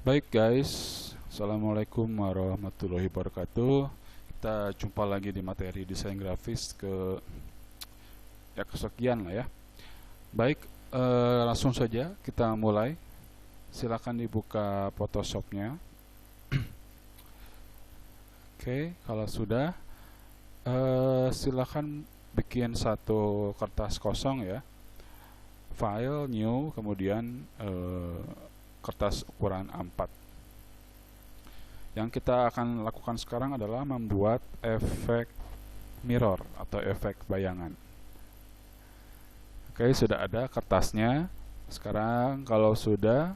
Baik guys, Assalamualaikum warahmatullahi wabarakatuh. Kita jumpa lagi di materi desain grafis kesekian lah ya. Baik, langsung saja kita mulai. Silakan dibuka Photoshopnya. Oke, kalau sudah, silakan bikin satu kertas kosong ya. File, new, kemudian kertas ukuran A4. Yang kita akan lakukan sekarang adalah membuat efek mirror atau efek bayangan. Oke, sudah ada kertasnya. Sekarang kalau sudah,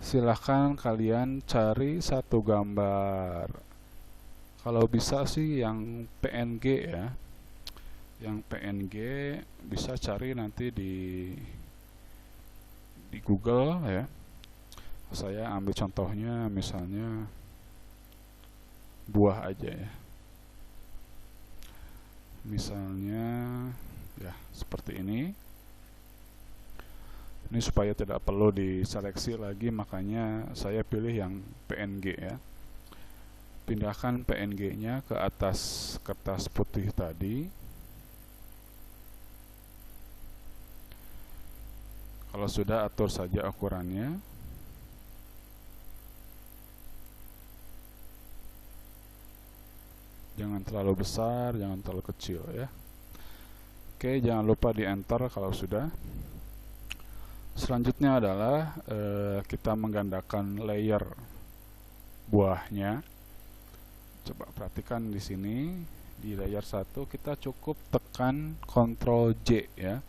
silahkan kalian cari satu gambar. Kalau bisa sih yang PNG ya. Yang PNG bisa cari nanti di Google ya. Saya ambil contohnya misalnya buah aja ya. Misalnya ya seperti ini. Ini supaya tidak perlu diseleksi lagi, makanya saya pilih yang PNG ya. Pindahkan PNG-nya ke atas kertas putih tadi. Kalau sudah, atur saja ukurannya. Jangan terlalu besar, jangan terlalu kecil ya. Oke, jangan lupa di enter kalau sudah. Selanjutnya adalah kita menggandakan layer buahnya. Coba perhatikan di sini, di layer 1 kita cukup tekan Ctrl J ya.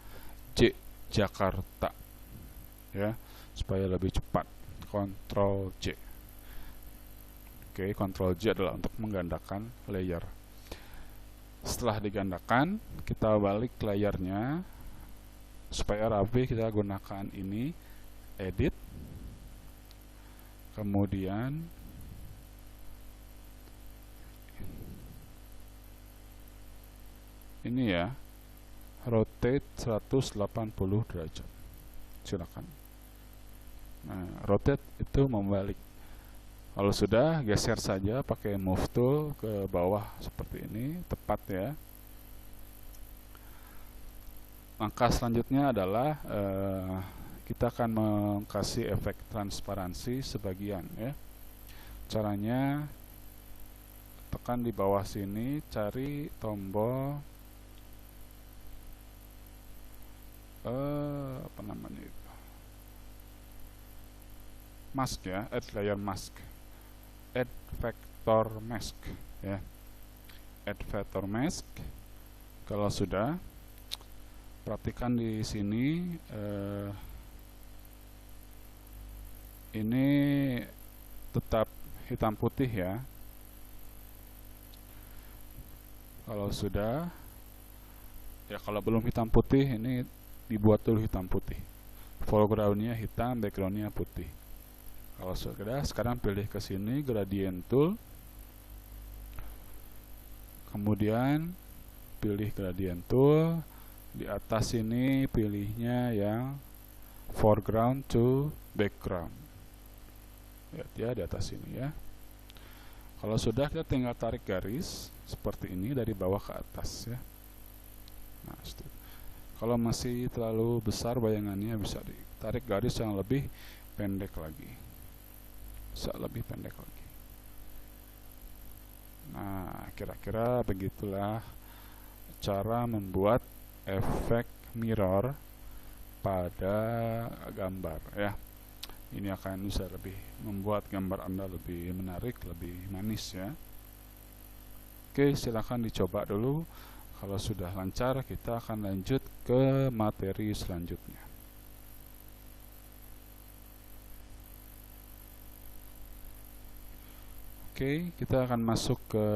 J Jakarta ya, supaya lebih cepat. Ctrl J. Oke, Ctrl J adalah untuk menggandakan layer. Setelah digandakan, kita balik layarnya supaya rapi. Kita gunakan ini, edit, kemudian ini ya, rotate 180 derajat. Silakan. Nah, rotate itu membalik. Kalau sudah, geser saja pakai move tool ke bawah seperti ini, tepat ya. Langkah selanjutnya adalah kita akan mengkasih efek transparansi sebagian ya. Caranya, tekan di bawah sini, cari tombol apa namanya itu, mask ya, add layer mask, add vector mask ya, add vector mask. Kalau sudah, perhatikan di sini, ini tetap hitam putih ya. Kalau sudah ya, kalau belum hitam putih, ini dibuat dulu hitam putih. Foregroundnya hitam, backgroundnya putih. Kalau sudah, sekarang pilih ke sini gradient tool, kemudian pilih gradient tool. Di atas ini pilihnya yang foreground to background. Lihat ya, di atas ini ya. Kalau sudah, kita tinggal tarik garis seperti ini dari bawah ke atas ya. Nah, kalau masih terlalu besar bayangannya, bisa ditarik garis yang lebih pendek lagi. Bisa lebih pendek lagi. Nah, kira-kira begitulah cara membuat efek mirror pada gambar ya. Ini akan bisa lebih membuat gambar Anda lebih menarik, lebih manis ya. Oke, silahkan dicoba dulu. Kalau sudah lancar, kita akan lanjut ke materi selanjutnya. Oke, kita akan masuk ke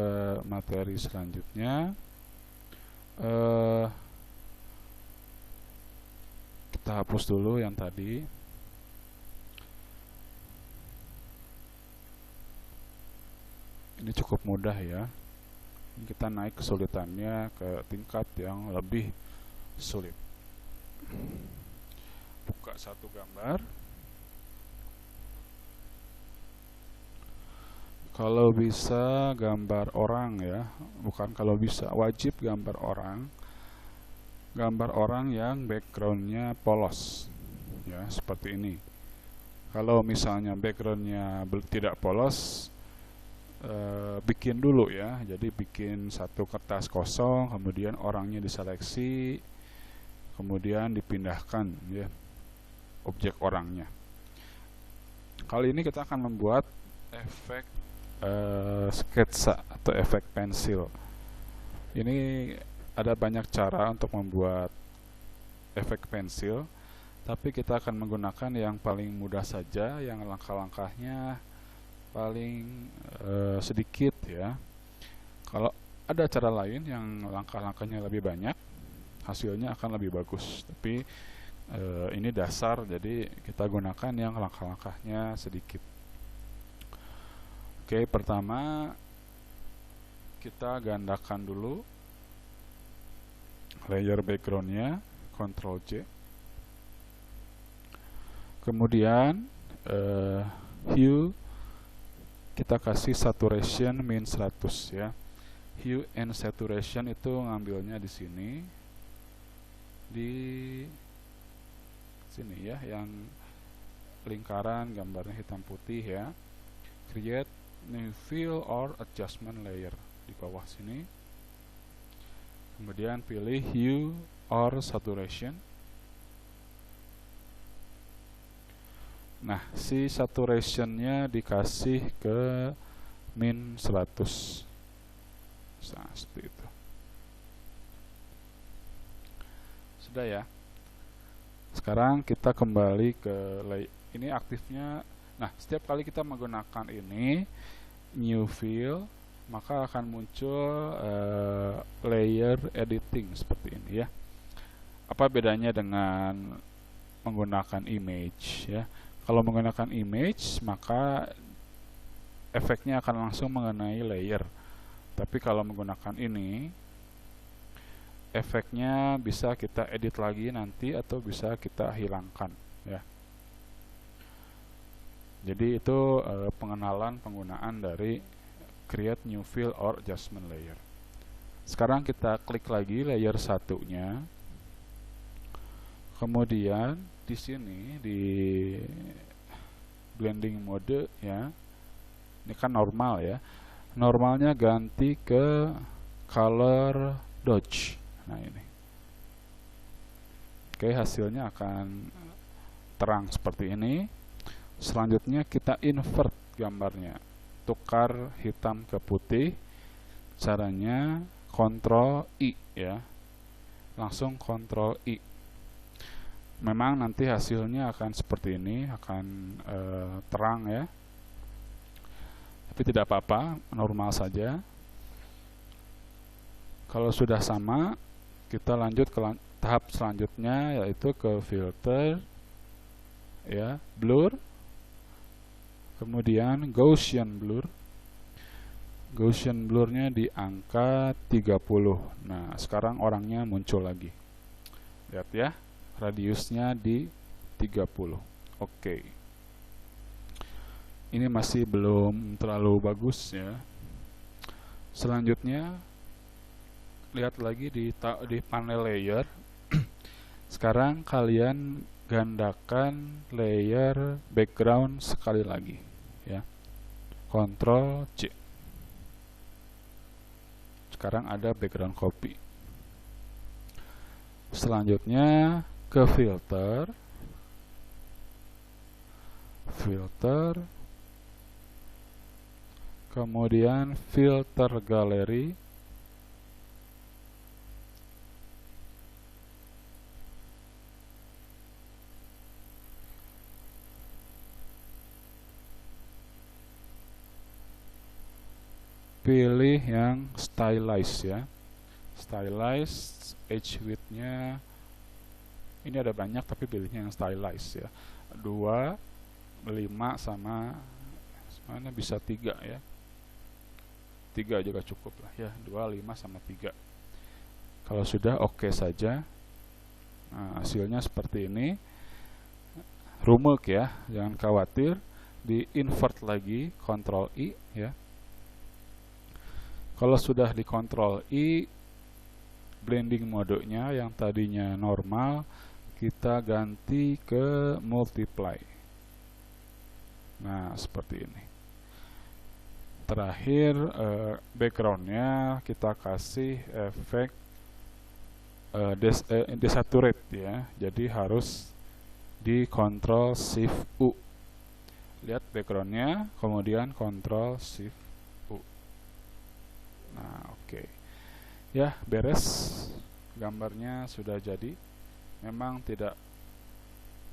materi selanjutnya. Kita hapus dulu yang tadi. Ini cukup mudah ya. Kita naik kesulitannya ke tingkat yang lebih sulit. Buka satu gambar, Kalau bisa gambar orang ya, bukan kalau bisa, wajib gambar orang. Gambar orang yang backgroundnya polos, ya seperti ini. Kalau misalnya backgroundnya tidak polos, bikin dulu ya. Jadi bikin satu kertas kosong, kemudian orangnya diseleksi, kemudian dipindahkan ya objek orangnya. Kali ini kita akan membuat efek sketsa atau efek pensil. Ini ada banyak cara untuk membuat efek pensil, tapi kita akan menggunakan yang paling mudah saja, yang langkah-langkahnya paling sedikit ya. Kalau ada cara lain yang langkah-langkahnya lebih banyak, hasilnya akan lebih bagus. Tapi ini dasar, jadi kita gunakan yang langkah-langkahnya sedikit. Oke, pertama kita gandakan dulu layer backgroundnya, Ctrl J. Kemudian hue kita kasih saturation min 100 ya. Hue and saturation itu ngambilnya di sini, di sini ya, yang lingkaran gambarnya hitam putih ya. Create new fill or adjustment layer di bawah sini. Kemudian pilih hue or saturation. Nah, si saturationnya dikasih ke min 100. Nah, seperti itu. Sudah ya. Sekarang kita kembali ke ini aktifnya. Nah, setiap kali kita menggunakan ini new fill, maka akan muncul layer editing seperti ini ya. Apa bedanya dengan menggunakan image ya? Kalau menggunakan image, maka efeknya akan langsung mengenai layer. Tapi kalau menggunakan ini, efeknya bisa kita edit lagi nanti atau bisa kita hilangkan ya. Jadi itu pengenalan penggunaan dari create new fill or adjustment layer. Sekarang kita klik lagi layer satunya. Kemudian di sini di blending mode ya. Ini kan normal ya. Normalnya ganti ke color dodge. Nah ini. Oke, hasilnya akan terang seperti ini. Selanjutnya kita invert gambarnya, tukar hitam ke putih. Caranya Ctrl I ya, langsung Ctrl I. Memang nanti hasilnya akan seperti ini, akan terang ya, tapi tidak apa-apa, normal saja. Kalau sudah sama, kita lanjut ke tahap selanjutnya, yaitu ke filter ya, blur. Kemudian Gaussian blur. Gaussian blurnya di angka 30. Nah, sekarang orangnya muncul lagi. Lihat ya, radiusnya di 30. Oke. Ini masih belum terlalu bagus ya. Selanjutnya lihat lagi di panel layer. Sekarang kalian gandakan layer background sekali lagi ya. Ctrl C. Sekarang ada background copy. Selanjutnya ke filter, kemudian filter galeri, pilih yang stylize ya. Stylize, edge width-nya ini ada banyak, tapi pilihnya yang stylize ya. 2, 5 sama mana bisa 3 ya. 3 juga cukup lah ya. 2, 5 sama 3. Kalau sudah oke saja. Nah, hasilnya seperti ini. Rumuk ya, jangan khawatir. Di invert lagi, Ctrl I ya. Kalau sudah di Ctrl I, blending modenya yang tadinya normal kita ganti ke multiply. Nah, seperti ini. Terakhir backgroundnya kita kasih efek desaturate ya. Jadi harus di Ctrl Shift U. Lihat backgroundnya, kemudian Ctrl Shift U. Nah, oke. Ya, beres. Gambarnya sudah jadi. Memang tidak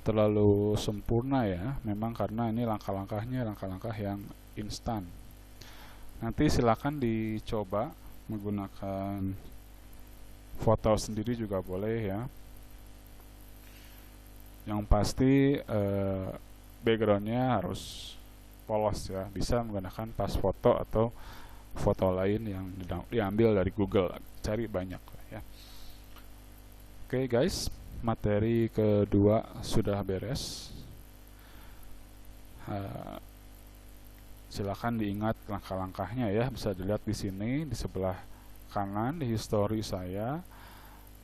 terlalu sempurna ya. Memang karena ini langkah-langkahnya langkah-langkah yang instan. Nanti silakan dicoba menggunakan foto sendiri juga boleh ya. Yang pasti backgroundnya harus polos ya. Bisa menggunakan pas foto atau foto lain yang diambil dari Google. Cari banyak ya. Oke guys, materi kedua sudah beres. Silakan diingat langkah-langkahnya ya. Bisa dilihat di sini di sebelah kanan di history saya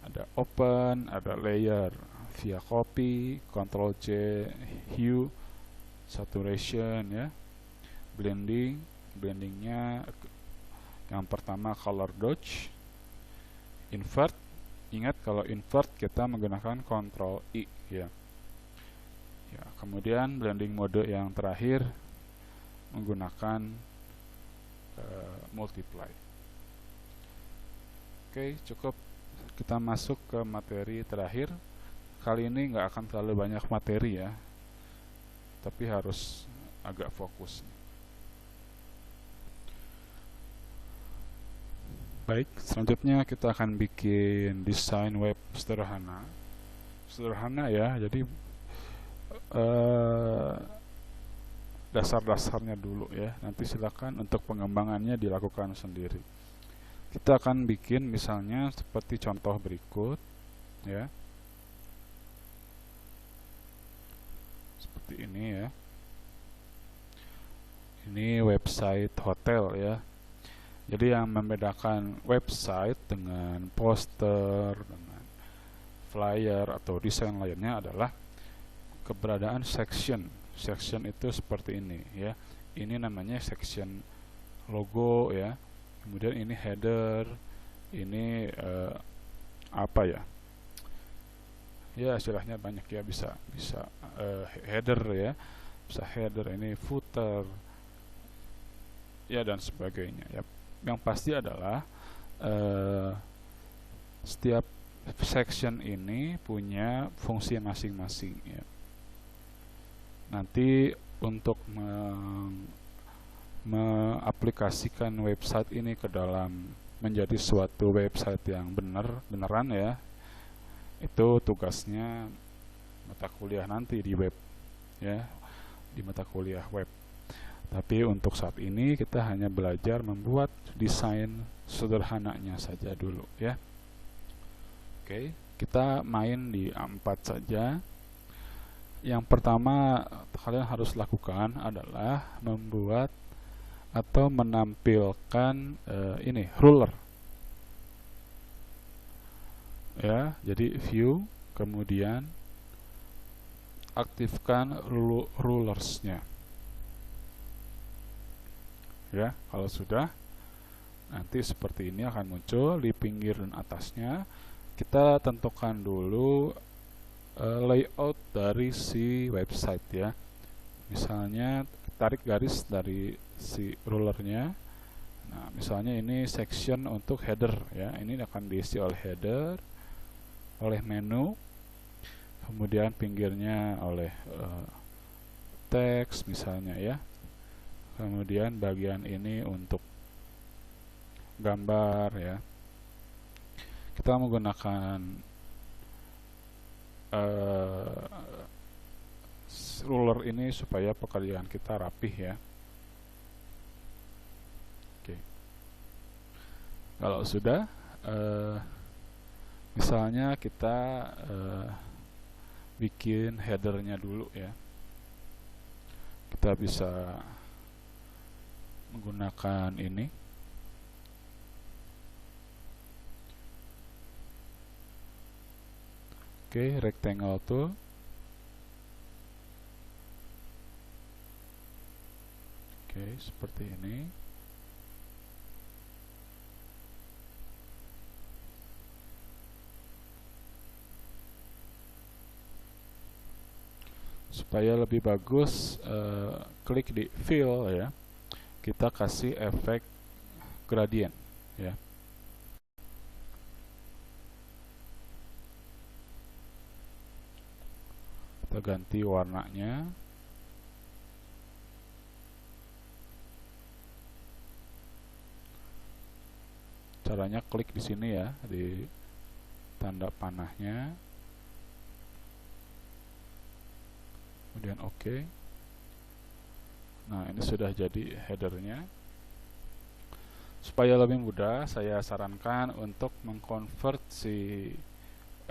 ada open, ada layer, via copy, Ctrl C, hue, saturation ya, blendingnya yang pertama color dodge, invert. Ingat kalau invert kita menggunakan Ctrl I ya. Kemudian blending mode yang terakhir menggunakan multiply. Oke, cukup. Kita masuk ke materi terakhir. Kali ini nggak akan terlalu banyak materi ya, tapi harus agak fokus. Baik, selanjutnya kita akan bikin desain web sederhana ya. Jadi dasar-dasarnya dulu ya. Nanti silakan untuk pengembangannya dilakukan sendiri. Kita akan bikin misalnya seperti contoh berikut ya. Seperti ini ya. Ini website hotel ya. Jadi yang membedakan website dengan poster, dengan flyer atau desain lainnya adalah keberadaan section. Section itu seperti ini ya. Ini namanya section logo ya. Kemudian ini header, ini apa ya? Ya istilahnya banyak ya, bisa header ya, bisa header, ini footer ya dan sebagainya ya. Yang pasti adalah setiap section ini punya fungsi masing-masing ya. Nanti untuk mengaplikasikan website ini ke dalam menjadi suatu website yang beneran ya, itu tugasnya mata kuliah nanti di web ya, di mata kuliah web. Tapi untuk saat ini kita hanya belajar membuat desain sederhananya saja dulu ya. Oke, kita main di A4 saja. Yang pertama kalian harus lakukan adalah membuat atau menampilkan ini ruler ya. Jadi view, kemudian aktifkan rulersnya ya. Kalau sudah, nanti seperti ini akan muncul di pinggir dan atasnya. Kita tentukan dulu layout dari si website ya. Misalnya tarik garis dari si rulernya. Nah, misalnya ini section untuk header ya. Ini akan diisi oleh header, oleh menu, kemudian pinggirnya oleh teks misalnya ya. Kemudian bagian ini untuk gambar ya. Kita menggunakan ruler ini supaya pekerjaan kita rapih ya. Oke. Kalau sudah misalnya kita bikin headernya dulu ya. Kita bisa menggunakan ini Oke, rectangle tool. Oke, seperti ini. Supaya lebih bagus, klik di fill ya. Kita kasih efek gradient ya. Kita ganti warnanya. Caranya klik di sini ya, di tanda panahnya. Kemudian oke. Nah, ini sudah jadi headernya. Supaya lebih mudah, saya sarankan untuk mengkonvert si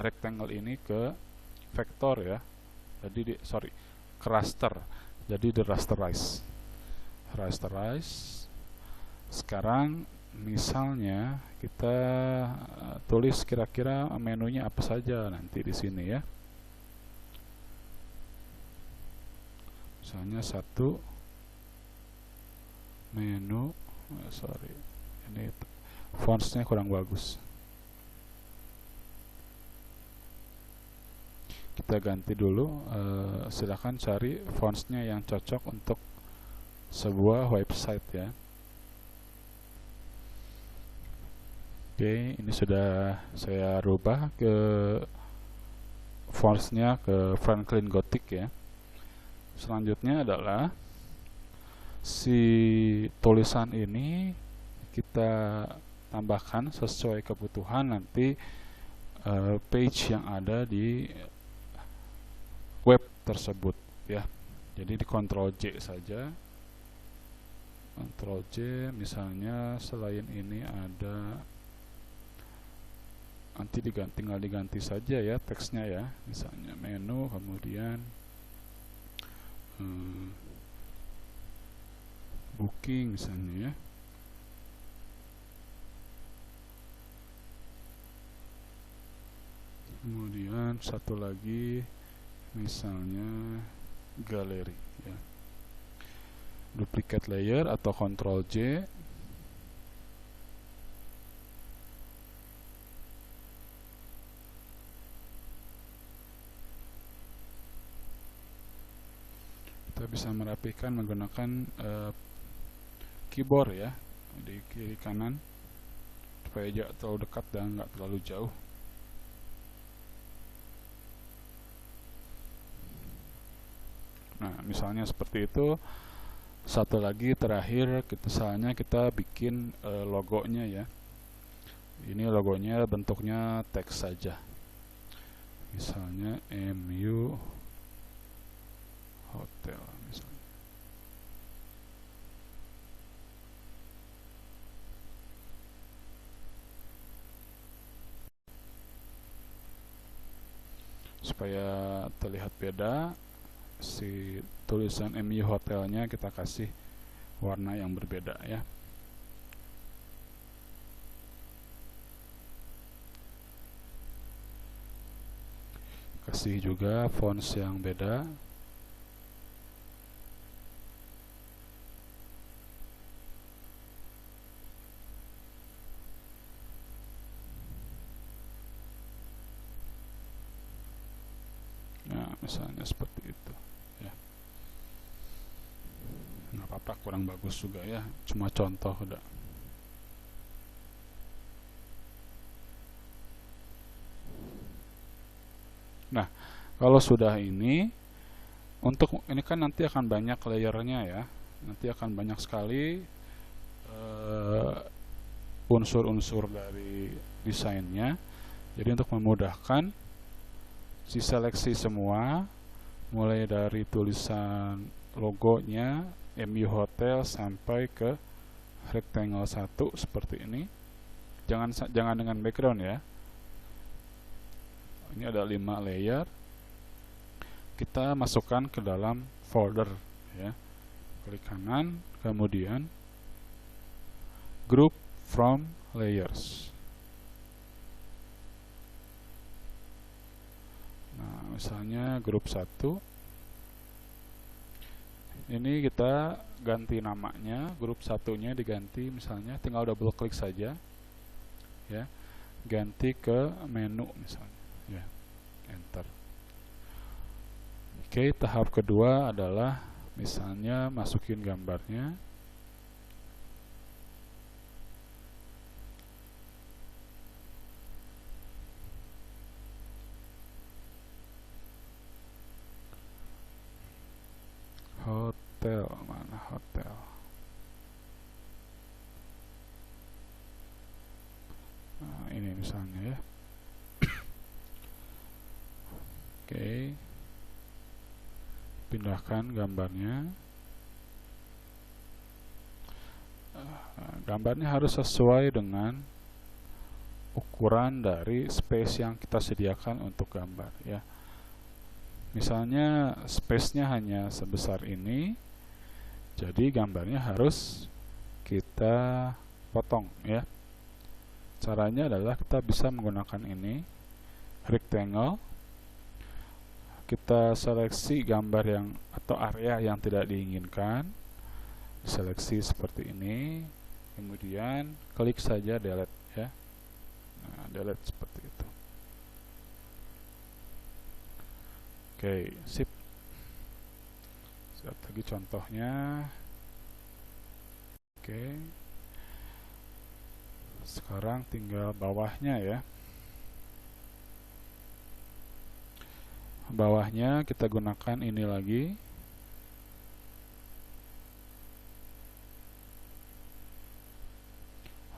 rectangle ini ke vektor ya. Jadi ke raster. Jadi di rasterize. Sekarang misalnya kita tulis kira-kira menunya apa saja nanti di sini ya. Misalnya satu menu, ini fontsnya kurang bagus. Kita ganti dulu, silakan cari fontsnya yang cocok untuk sebuah website ya. Oke, ini sudah saya rubah ke fontsnya ke Franklin Gothic ya. Selanjutnya adalah si tulisan ini kita tambahkan sesuai kebutuhan nanti page yang ada di web tersebut ya. Jadi di Ctrl J saja. Ctrl J, misalnya selain ini ada, nanti tinggal diganti saja ya teksnya ya. Misalnya menu, kemudian booking misalnya ya. Kemudian satu lagi misalnya galeri ya. Duplicate layer atau Ctrl J. Kita bisa merapikan menggunakan keyboard ya, di kiri kanan supaya tidak terlalu dekat dan nggak terlalu jauh. Nah, misalnya seperti itu. Satu lagi terakhir, misalnya kita bikin logonya ya. Ini logonya bentuknya teks saja. Misalnya MU Hotel misalnya. Supaya terlihat beda, si tulisan MU Hotelnya kita kasih warna yang berbeda ya. Kasih juga fonts yang beda. Nah, misalnya seperti itu ya. Nggak apa-apa, kurang bagus juga ya, cuma contoh udah. Nah, kalau sudah ini, untuk ini kan nanti akan banyak layernya ya, nanti akan banyak sekali unsur-unsur dari desainnya. Jadi untuk memudahkan, si seleksi semua, mulai dari tulisan logonya MU Hotel sampai ke rectangle 1 seperti ini. Jangan dengan background ya. Ini ada 5 layer. Kita masukkan ke dalam folder ya. Klik kanan, kemudian group from layers. misalnya grup 1. Ini kita ganti namanya, grup satunya diganti, misalnya tinggal double klik saja ya, ganti ke menu misalnya ya, enter. Oke, tahap kedua adalah misalnya masukin gambarnya. Hotel, mana hotel? Nah, ini misalnya ya. Oke, pindahkan gambarnya. Gambarnya harus sesuai dengan ukuran dari space yang kita sediakan untuk gambar ya. Misalnya space-nya hanya sebesar ini, jadi gambarnya harus kita potong ya. Caranya adalah kita bisa menggunakan ini, rectangle. Kita seleksi gambar yang atau area yang tidak diinginkan, seleksi seperti ini, kemudian klik saja delete ya. Nah, delete seperti itu. Oke, sip. Lihat lagi contohnya. Oke. Sekarang tinggal bawahnya ya. Bawahnya kita gunakan ini lagi.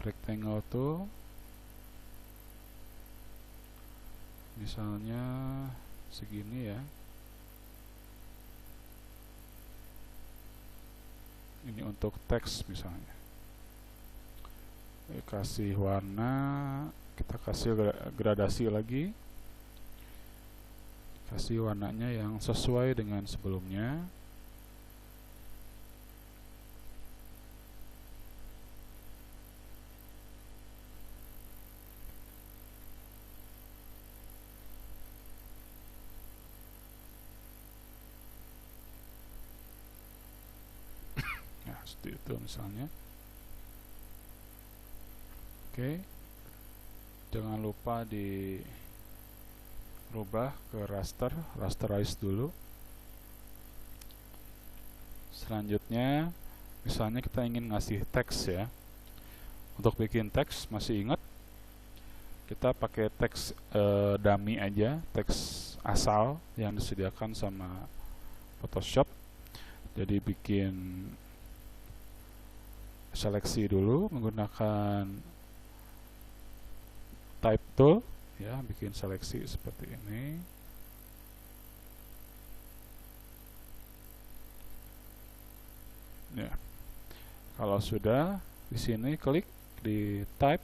Rectangle tool. Misalnya segini ya. Ini untuk teks misalnya. Kasih warna, kita kasih gradasi lagi. Kasih warnanya yang sesuai dengan sebelumnya. Seperti itu misalnya. Oke, jangan lupa dirubah ke raster, rasterize dulu. Selanjutnya misalnya kita ingin ngasih teks ya. Untuk bikin teks, masih ingat kita pakai teks dummy aja, teks asal yang disediakan sama Photoshop. Jadi bikin seleksi dulu menggunakan type tool ya, bikin seleksi seperti ini. Ya. Kalau sudah, di sini klik di type.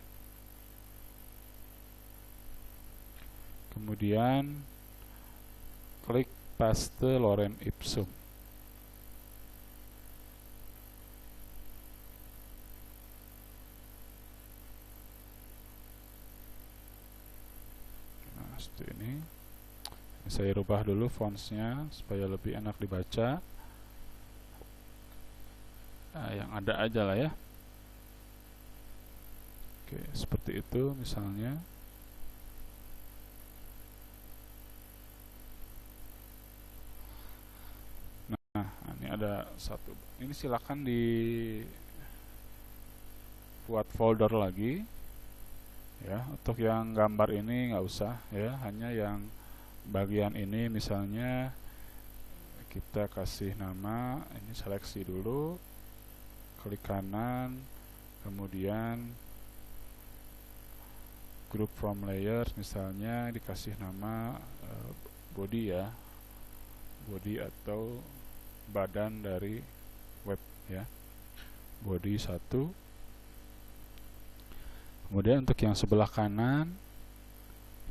Kemudian klik paste lorem ipsum. Seperti ini. Saya rubah dulu fontsnya supaya lebih enak dibaca. Nah, yang ada aja lah ya. Oke, seperti itu misalnya. Nah, ini ada satu. Ini silakan buat folder lagi. Ya, untuk yang gambar ini nggak usah ya, hanya yang bagian ini misalnya kita kasih nama, ini seleksi dulu, klik kanan, kemudian group from layers, misalnya dikasih nama body ya, body atau badan dari web ya, body 1. Kemudian untuk yang sebelah kanan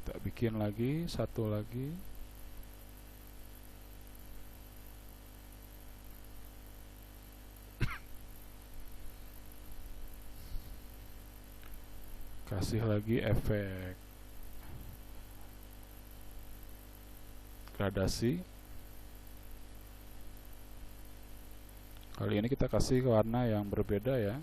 kita bikin lagi satu lagi. Kasih lagi efek gradasi. Kali ini kita kasih warna yang berbeda ya.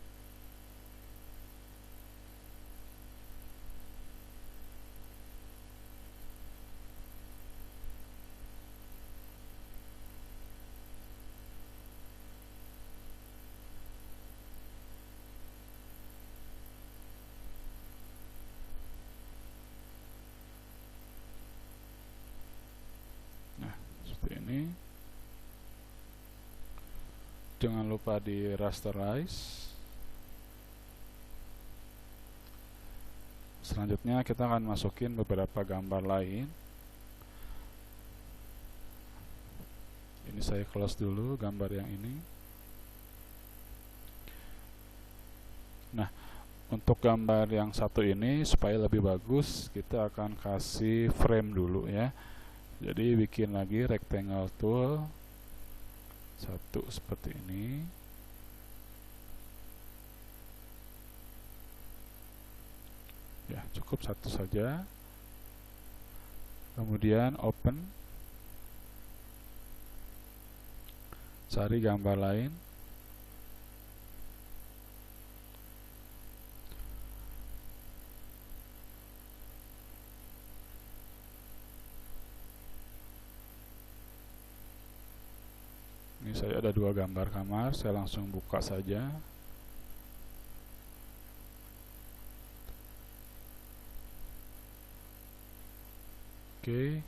Nah, seperti ini. Jangan lupa di rasterize. Selanjutnya kita akan masukin beberapa gambar lain. Ini saya close dulu gambar yang ini. Nah, untuk gambar yang satu ini supaya lebih bagus, kita akan kasih frame dulu ya. Jadi bikin lagi rectangle tool. Satu seperti ini. Ya, cukup satu saja. Kemudian open. Cari gambar lain. Ini saya ada dua gambar kamar, saya langsung buka saja. Oke,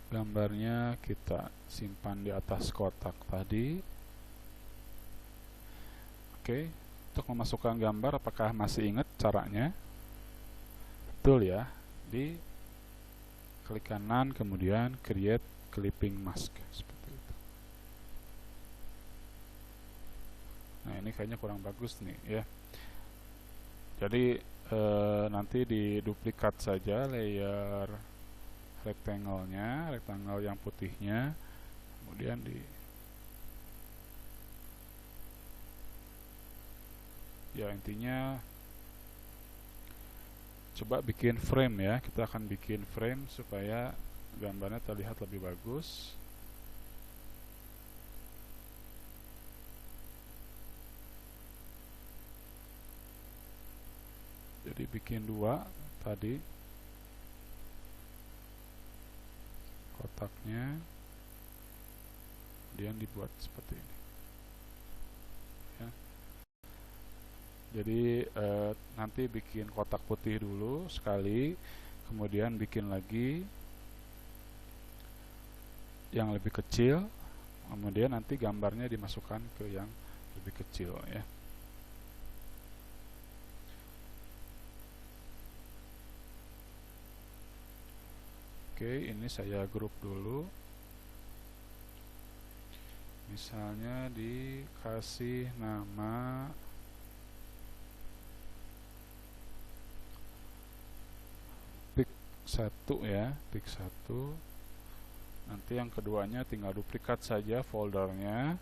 gambarnya kita simpan di atas kotak tadi. Oke, untuk memasukkan gambar, apakah masih ingat caranya? Betul ya, di klik kanan kemudian create clipping mask seperti itu. Nah, ini kayaknya kurang bagus nih ya. Jadi nanti diduplikat saja layer rectangle-nya, rectangle yang putihnya, kemudian ya intinya coba bikin frame ya. Kita akan bikin frame supaya gambarnya terlihat lebih bagus. Jadi bikin dua tadi kotaknya, kemudian dibuat seperti ini ya. Jadi nanti bikin kotak putih dulu sekali, kemudian bikin lagi yang lebih kecil, kemudian nanti gambarnya dimasukkan ke yang lebih kecil ya. Oke, ini saya grup dulu. Misalnya dikasih nama pick 1 ya, pick 1. Nanti yang keduanya tinggal duplikat saja foldernya,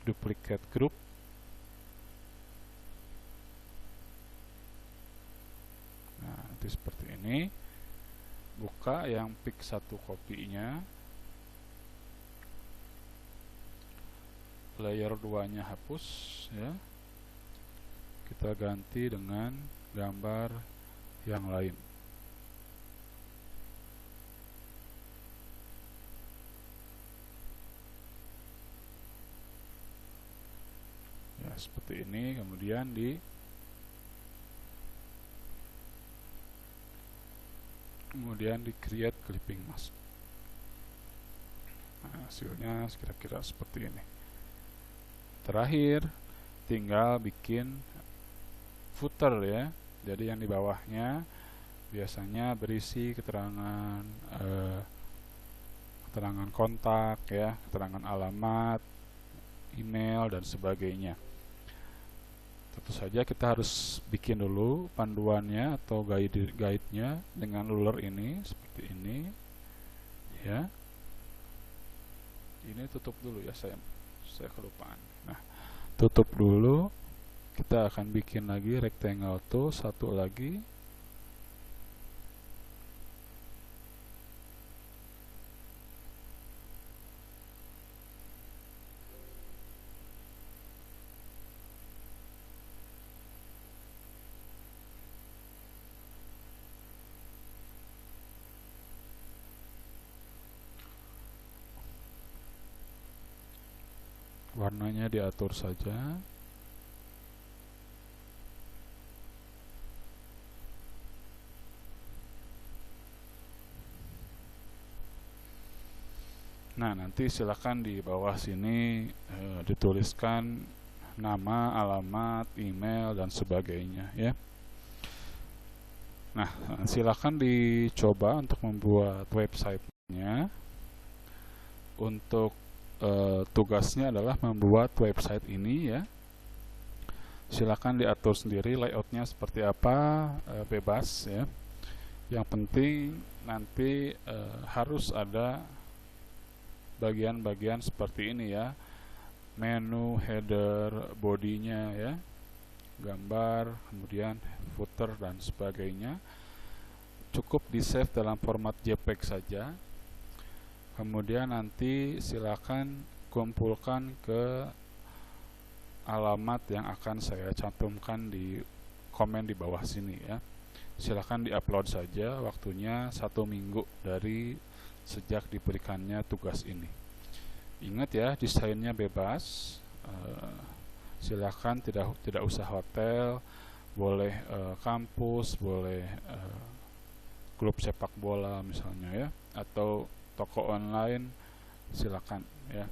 duplicate group. Nah, nanti seperti ini. Buka yang pick 1 kopinya, layer 2 nya hapus ya, kita ganti dengan gambar yang lain. Ya, seperti ini. Kemudian di create clipping mask. Nah, hasilnya kira-kira seperti ini. Terakhir tinggal bikin footer ya. Jadi yang di bawahnya biasanya berisi keterangan keterangan kontak ya, keterangan alamat, email dan sebagainya. Tentu saja kita harus bikin dulu panduannya atau guide-nya dengan ruler ini seperti ini ya. Ini tutup dulu ya, saya kelupaan. Nah, tutup dulu. Kita akan bikin lagi rectangle tool satu lagi. warnanya diatur saja. Nah, nanti silakan di bawah sini dituliskan nama, alamat, email, dan sebagainya ya. Nah, silakan dicoba untuk membuat websitenya. Untuk tugasnya adalah membuat website ini ya. Silakan diatur sendiri layoutnya seperti apa, bebas ya. Yang penting nanti harus ada bagian-bagian seperti ini ya, menu, header, bodinya ya, gambar, kemudian footer dan sebagainya. Cukup di save dalam format JPEG saja. Kemudian nanti silakan kumpulkan ke alamat yang akan saya cantumkan di komen di bawah sini ya. Silakan diupload saja, waktunya 1 minggu dari sejak diberikannya tugas ini. Ingat ya, desainnya bebas. Silakan tidak usah hotel, boleh kampus, boleh klub sepak bola misalnya ya, atau toko online, silakan ya.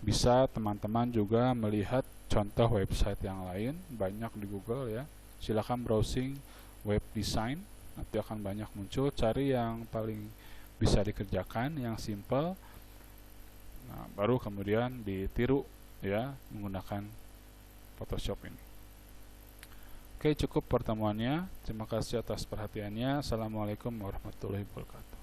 Bisa teman-teman juga melihat contoh website yang lain, banyak di Google ya. Silakan browsing web design, nanti akan banyak muncul, cari yang paling bisa dikerjakan, yang simple. Nah, baru kemudian ditiru ya menggunakan Photoshop ini. Oke, cukup pertemuannya. Terima kasih atas perhatiannya. Assalamualaikum warahmatullahi wabarakatuh.